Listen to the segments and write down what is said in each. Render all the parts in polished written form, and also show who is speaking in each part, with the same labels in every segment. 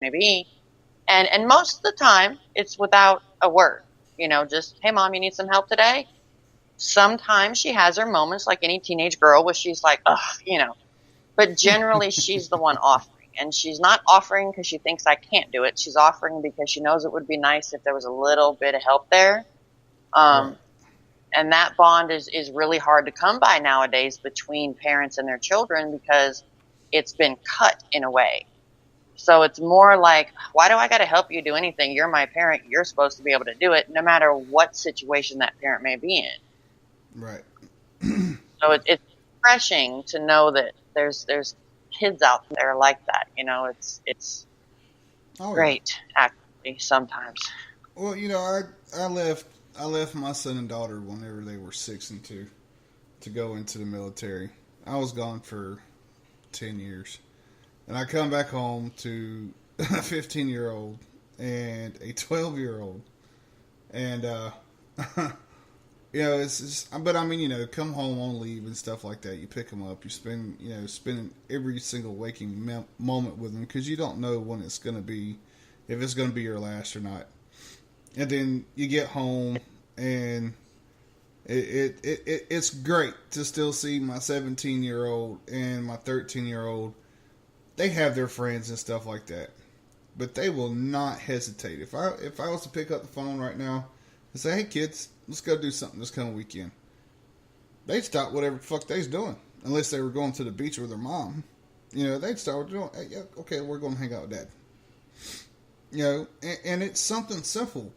Speaker 1: may be. And most of the time, it's without a word. Just, hey, Mom, you need some help today? Sometimes she has her moments like any teenage girl where she's like, ugh, but generally she's the one offering. And she's not offering because she thinks I can't do it. She's offering because she knows it would be nice if there was a little bit of help there.
Speaker 2: Right.
Speaker 1: And that bond is really hard to come by nowadays between parents and their children because it's been cut in a way. So it's more like, why do I got to help you do anything? You're my parent. You're supposed to be able to do it no matter what situation that parent may be in.
Speaker 2: Right.
Speaker 1: So it's refreshing to know that there's kids out there like that. It's
Speaker 2: Oh yeah.
Speaker 1: great actually sometimes.
Speaker 2: Well, I left my son and daughter whenever they were 6 and 2 to go into the military. I was gone for 10 years, and I come back home to a 15-year-old and a 12-year-old, and it's just, but I mean, come home on leave and stuff like that. You pick them up, you spending every single waking moment with them because you don't know when it's going to be, if it's going to be your last or not. And then you get home, and it's great to still see my 17-year-old and my 13-year-old. They have their friends and stuff like that, but they will not hesitate. If I was to pick up the phone right now and say, "Hey kids, let's go do something this coming weekend," they'd stop whatever the fuck they's doing, unless they were going to the beach with their mom. They'd start doing, "Hey, yeah, okay, we're going to hang out with Dad." And it's something simple.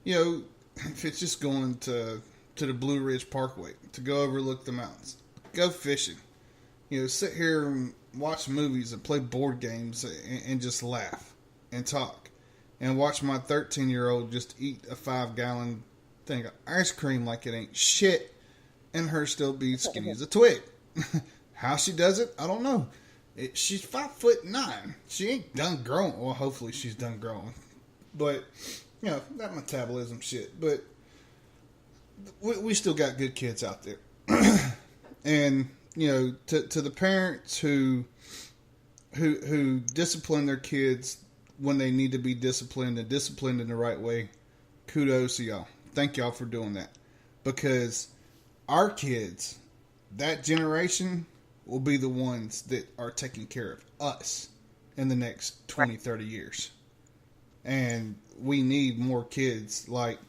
Speaker 2: If it's just going to the Blue Ridge Parkway to go overlook the mountains, go fishing, sit here and watch movies and play board games and just laugh and talk, and watch my 13-year-old just eat a 5-gallon thing of ice cream like it ain't shit, and her still be skinny as a twig. How she does it, I don't know. She's 5'9". She ain't done growing. Well, hopefully she's done growing, but that metabolism shit. But we still got good kids out there, and to the parents who discipline their kids when they need to be disciplined and disciplined in the right way, kudos to y'all. Thank y'all for doing that, because our kids, that generation, will be the ones that are taking care of us in the next 20, 30 years. And we need more kids like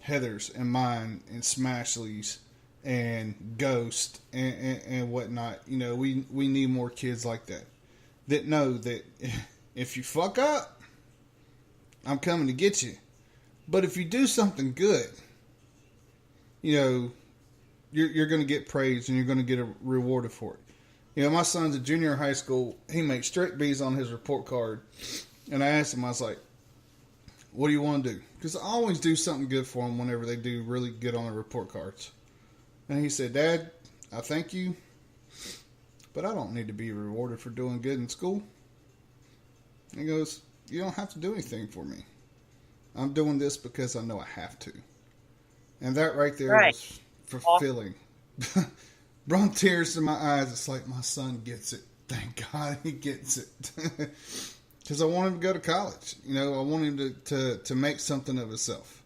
Speaker 2: Heather's and mine and Smashley's and Ghost and whatnot. We need more kids like that know that if you fuck up, I'm coming to get you. But if you do something good, you're going to get praised and you're going to get rewarded for it. My son's a junior in high school. He makes straight B's on his report card. And I asked him, I was like, "What do you want to do?" Because I always do something good for them whenever they do really good on their report cards. And he said, "Dad, I thank you, but I don't need to be rewarded for doing good in school." And he goes, "You don't have to do anything for me. I'm doing this because I know I have to." And that right there was fulfilling. Brought tears to my eyes. It's like, my son gets it. Thank God he gets it. Because I want him to go to college. I want him to make something of himself.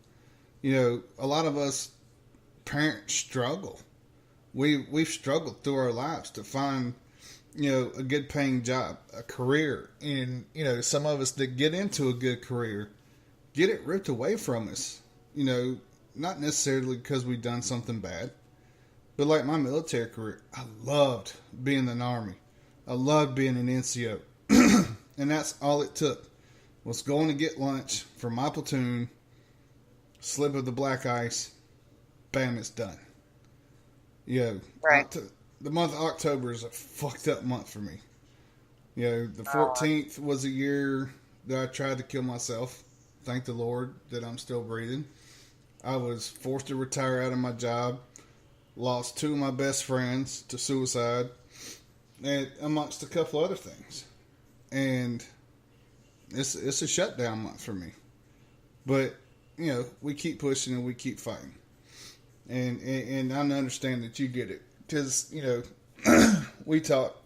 Speaker 2: A lot of us parents struggle. We've struggled through our lives to find, a good paying job, a career. And, some of us that get into a good career get it ripped away from us. Not necessarily because we've done something bad. But like my military career, I loved being in the Army. I loved being an NCO. And that's all it took, was going to get lunch from my platoon, slip of the black ice, bam, it's done.
Speaker 1: Right.
Speaker 2: The month of October is a fucked up month for me. The 14th was a year that I tried to kill myself. Thank the Lord that I'm still breathing. I was forced to retire out of my job. Lost 2 of my best friends to suicide, and amongst a couple other things. And it's a shutdown month for me. But, we keep pushing and we keep fighting. And I understand that you get it. Because, we talk,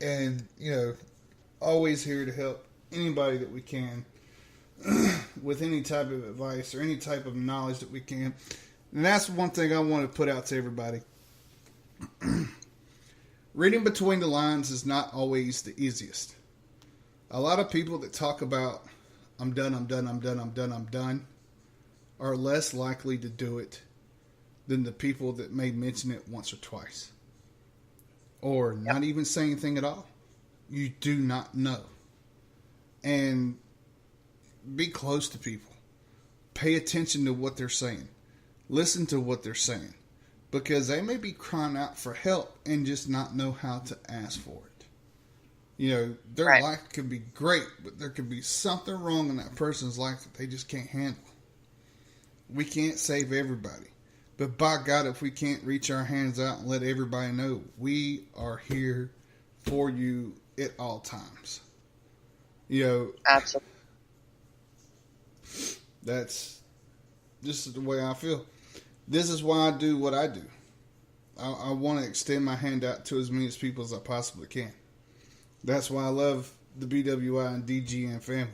Speaker 2: and, always here to help anybody that we can with any type of advice or any type of knowledge that we can. And that's one thing I want to put out to everybody. Reading between the lines is not always the easiest. A lot of people that talk about, I'm done, I'm done, I'm done, I'm done, I'm done, are less likely to do it than the people that may mention it once or twice. Or not even say anything at all. You do not know. And be close to people. Pay attention to what they're saying. Listen to what they're saying. Because they may be crying out for help and just not know how to ask for it. You know, their life could be great, but there could be something wrong in that person's life that they just can't handle. We can't save everybody. But by God, if we can't reach our hands out and let everybody know, we are here for you at all times. You know,
Speaker 1: Absolutely.
Speaker 2: This is the way I feel. This is why I do what I do. I want to extend my hand out to as many people as I possibly can. That's why I love the BWI and DGN family.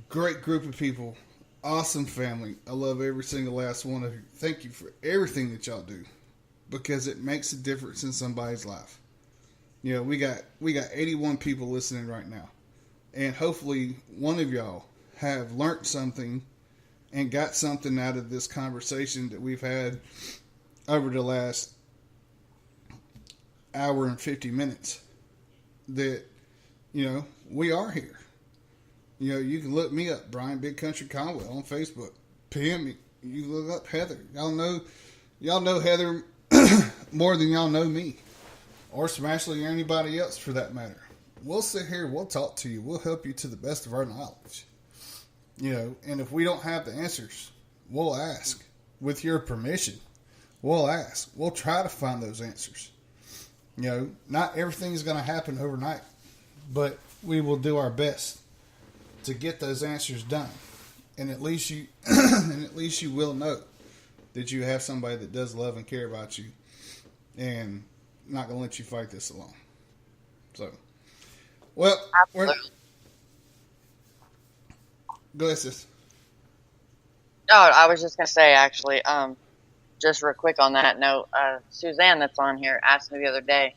Speaker 2: Great group of people. Awesome family. I love every single last one of you. Thank you for everything that y'all do. Because it makes a difference in somebody's life. You know, we got 81 people listening right now. And hopefully one of y'all have learned something and got something out of this conversation that we've had over the last hour and 50 minutes. That, you know, we are here. You know, you can look me up, Brian Big Country Conwell on Facebook. PM me. You look up Heather. Y'all know Heather more than y'all know me. Or Smashley or anybody else for that matter. We'll sit here, we'll talk to you, we'll help you to the best of our knowledge. You know, and if we don't have the answers, we'll ask. With your permission, we'll ask. We'll try to find those answers. You know, not everything is going to happen overnight, but we will do our best to get those answers done. And at least you will know that you have somebody that does love and care about you and not going to let you fight this alone. So, well, go ahead, sis.
Speaker 1: No, I was just going to say, actually, just real quick on that note, Suzanne that's on here asked me the other day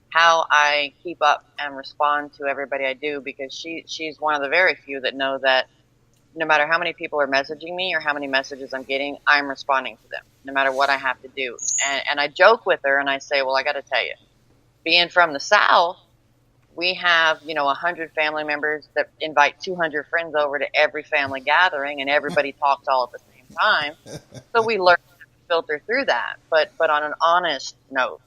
Speaker 1: how I keep up and respond to everybody I do, because she's one of the very few that know that no matter how many people are messaging me or how many messages I'm getting, I'm responding to them, no matter what I have to do. And I joke with her and I say, well, I got to tell you, being from the South, we have, 100 family members that invite 200 friends over to every family gathering, and everybody talks all at the same time. So we learn to filter through that. But on an honest note,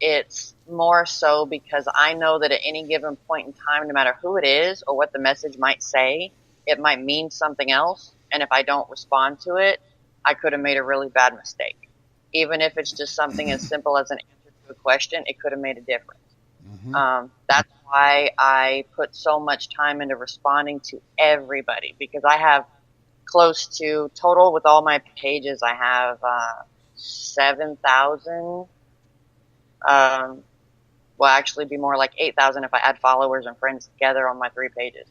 Speaker 1: it's more so because I know that at any given point in time, no matter who it is or what the message might say, it might mean something else. And if I don't respond to it, I could have made a really bad mistake. Even if it's just something as simple as an answer to a question, it could have made a difference. Mm-hmm. That's why I put so much time into responding to everybody, because I have close to total with all my pages. I have 7,000. Well, actually be more like 8,000 if I add followers and friends together on my 3 pages.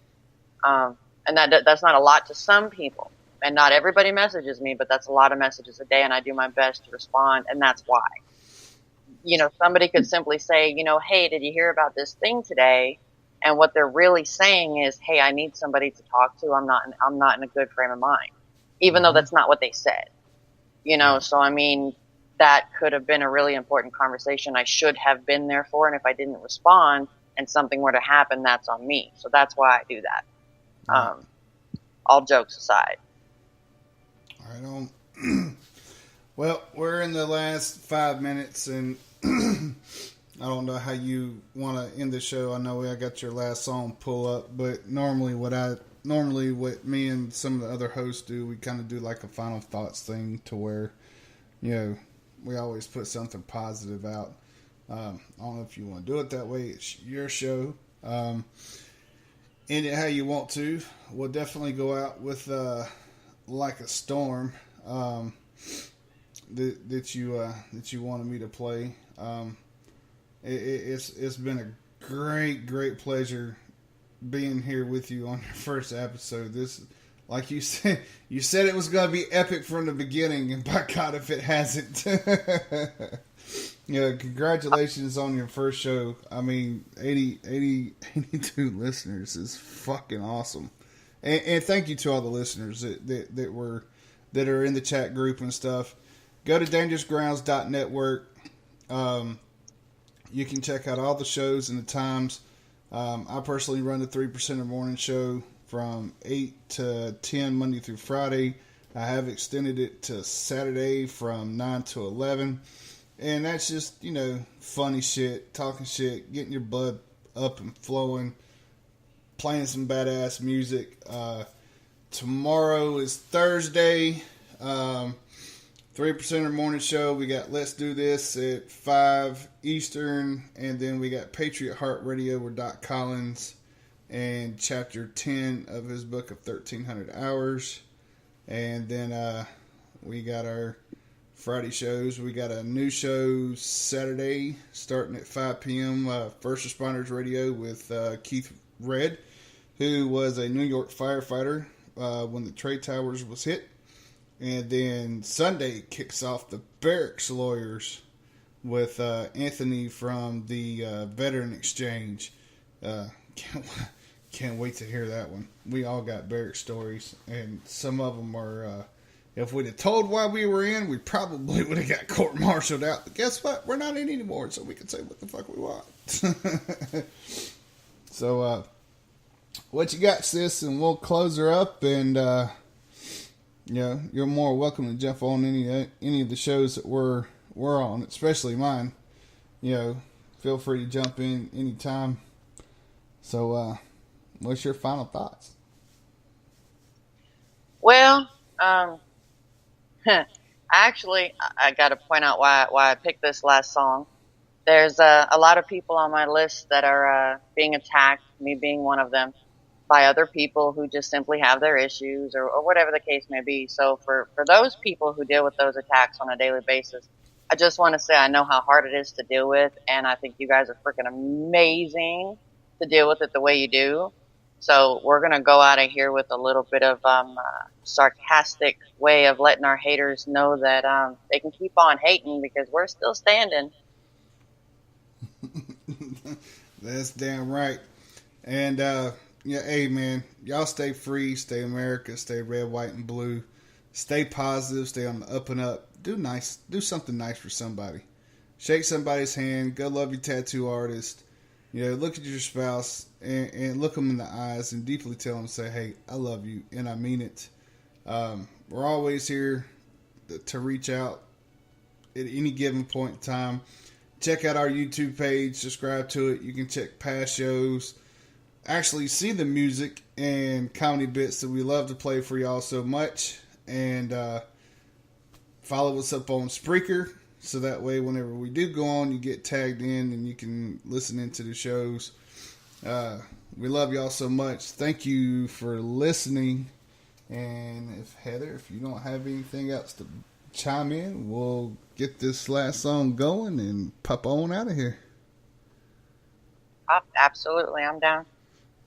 Speaker 1: And that's not a lot to some people, and not everybody messages me, but that's a lot of messages a day, and I do my best to respond, and that's why. Somebody could simply say, hey, did you hear about this thing today? And what they're really saying is, hey, I need somebody to talk to. I'm not in a good frame of mind, even though that's not what they said. So I mean, that could have been a really important conversation I should have been there for. And if I didn't respond and something were to happen, that's on me. So that's why I do that. All jokes aside.
Speaker 2: All right. Well, we're in the last 5 minutes, and I don't know how you want to end the show. I know I got your last song pull up, but normally what me and some of the other hosts do, we kind of do like a final thoughts thing to where, we always put something positive out. I don't know if you want to do it that way. It's your show. End it how you want to. We'll definitely go out with Like a Storm that you wanted me to play. It's been a great pleasure being here with you on your first episode. This, like you said it was going to be epic from the beginning, and by God, if it hasn't. Yeah, congratulations on your first show. I mean, 82 listeners is fucking awesome. And thank you to all the listeners that are in the chat group and stuff. Go to dangerousgrounds.network. You can check out all the shows and the times. I personally run the 3% of Morning show from 8 to 10 Monday through Friday. I have extended it to Saturday from 9 to 11. And that's just, funny shit, talking shit, getting your blood up and flowing, playing some badass music. Tomorrow is Thursday. 3%er Morning show. We got Let's Do This at 5 Eastern. And then we got Patriot Heart Radio with Doc Collins and chapter 10 of his book of 1300 Hours. And then we got our Friday shows. We got a new show Saturday starting at 5 p.m. First Responders Radio with Keith Red, who was a New York firefighter when the Trade Towers was hit. And then Sunday kicks off the Barracks Lawyers with Anthony from the Veteran Exchange. Can't wait to hear that one. We all got barrack stories, and some of them are, if we'd have told why we were in, we probably would have got court-martialed out. But guess what? We're not in anymore, so we can say what the fuck we want. So, what you got, sis? And we'll close her up, and, you're more welcome to jump on any of the shows that we're on, especially mine. Feel free to jump in anytime. So, what's your final thoughts?
Speaker 1: Well, actually, I got to point out why I picked this last song. There's a lot of people on my list that are being attacked, me being one of them, by other people who just simply have their issues or whatever the case may be. So for those people who deal with those attacks on a daily basis, I just want to say I know how hard it is to deal with, and I think you guys are freaking amazing to deal with it the way you do. So we're going to go out of here with a little bit of sarcastic way of letting our haters know that they can keep on hating because we're still standing.
Speaker 2: That's damn right. And, hey, man, y'all stay free, stay America, stay red, white, and blue. Stay positive, stay on the up and up. Do something nice for somebody. Shake somebody's hand. Go love your tattoo artist. Look at your spouse and look them in the eyes and deeply tell them, say, hey, I love you, and I mean it. We're always here to reach out at any given point in time. Check out our YouTube page, subscribe to it. You can check past shows, actually see the music and comedy bits that we love to play for y'all so much, and follow us up on Spreaker. So that way, whenever we do go on, you get tagged in and you can listen into the shows. We love y'all so much. Thank you for listening. And if you don't have anything else to chime in, we'll get this last song going and pop on out of here.
Speaker 1: Absolutely, I'm down.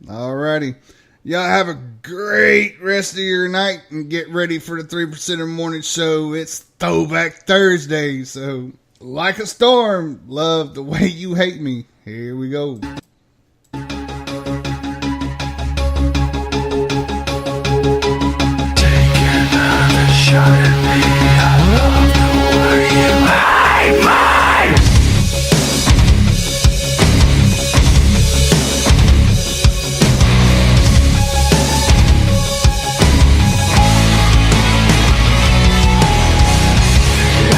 Speaker 2: Alrighty. Y'all have a great rest of your night and get ready for the 3%er Morning show. It's Throwback Thursday, so like a storm, love the way you hate me. Here we go.
Speaker 3: Take another shot at me. I love the way you hate me.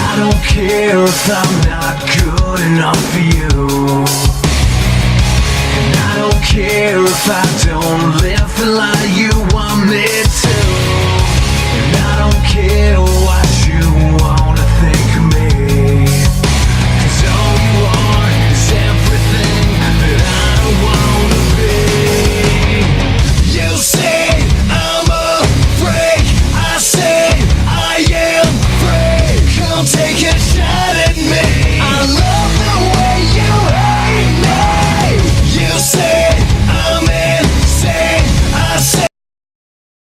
Speaker 3: I don't care if I'm not good enough for you, and I don't care if I don't live